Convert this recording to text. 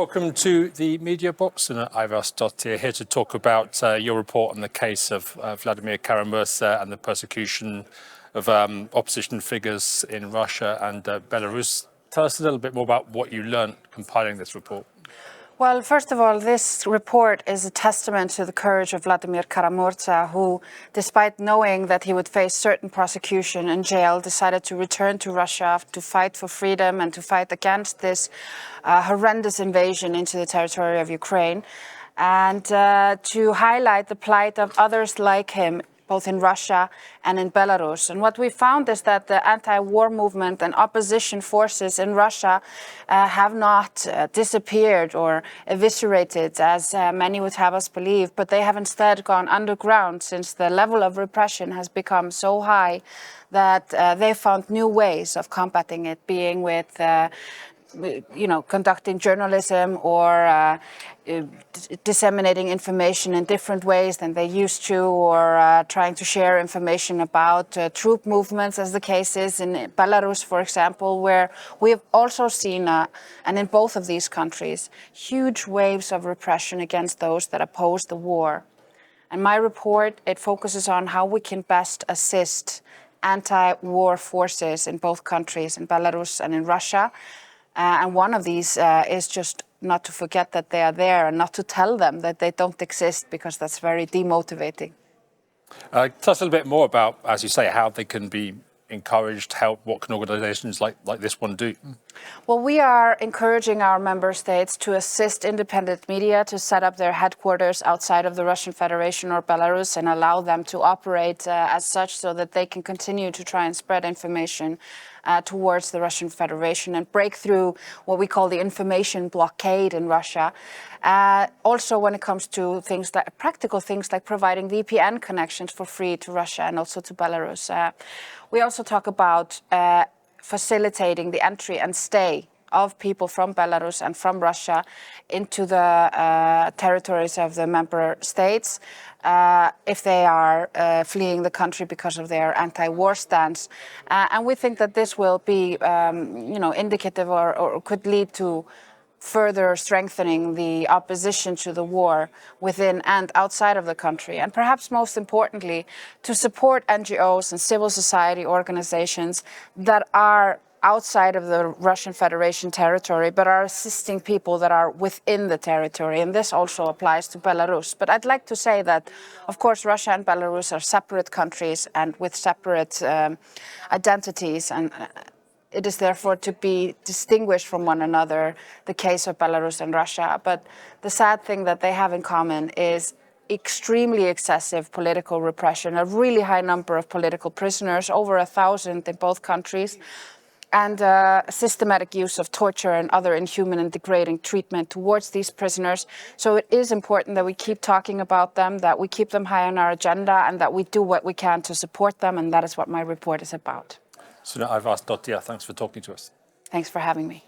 welcome to the Mediabox. Sunna Ævarsdóttir here to talk about your report on the case of Vladimir Kara-Murza and the persecution of opposition figures in Russia and Belarus. Tell us a little bit more about what you learned compiling this report. Well, first of all, this report is a testament to the courage of Vladimir Kara-Murza, who, despite knowing that he would face certain prosecution and jail, decided to return to Russia to fight for freedom and to fight against this horrendous invasion into the territory of Ukraine, and to highlight the plight of others like him, both in Russia and in Belarus. And what we found is that the anti-war movement and opposition forces in Russia have not disappeared or eviscerated, as many would have us believe, but they have instead gone underground, since the level of repression has become so high that they found new ways of combating it, being with conducting journalism or disseminating information in different ways than they used to, or trying to share information about troop movements, as the case is in Belarus, for example, where we have also seen, and in both of these countries, huge waves of repression against those that oppose the war. And my report, it focuses on how we can best assist anti-war forces in both countries, in Belarus and in Russia. And one of these is just not to forget that they are there and not to tell them that they don't exist, because that's very demotivating. Tell us a little bit more about, as you say, how they can be encouraged, help. What can organizations like this one do? Well, we are encouraging our member states to assist independent media to set up their headquarters outside of the Russian Federation or Belarus and allow them to operate as such, so that they can continue to try and spread information towards the Russian Federation and break through what we call the information blockade in Russia. Also, when it comes to things like practical things like providing VPN connections for free to Russia and also to Belarus. We also talk about facilitating the entry and stay of people from Belarus and from Russia into the territories of the member states if they are fleeing the country because of their anti-war stance. And we think that this will be, indicative or could lead to further strengthening the opposition to the war within and outside of the country. And perhaps most importantly, to support NGOs and civil society organizations that are outside of the Russian Federation territory, but are assisting people that are within the territory. And this also applies to Belarus. But I'd like to say that, of course, Russia and Belarus are separate countries and with separate identities. And it is therefore to be distinguished from one another, the case of Belarus and Russia. But the sad thing that they have in common is extremely excessive political repression, a really high number of political prisoners, over 1,000 in both countries, and systematic use of torture and other inhuman and degrading treatment towards these prisoners. So it is important that we keep talking about them, that we keep them high on our agenda, and that we do what we can to support them, and that is what my report is about. Sunna Ævarsdóttir, thanks for talking to us. Thanks for having me.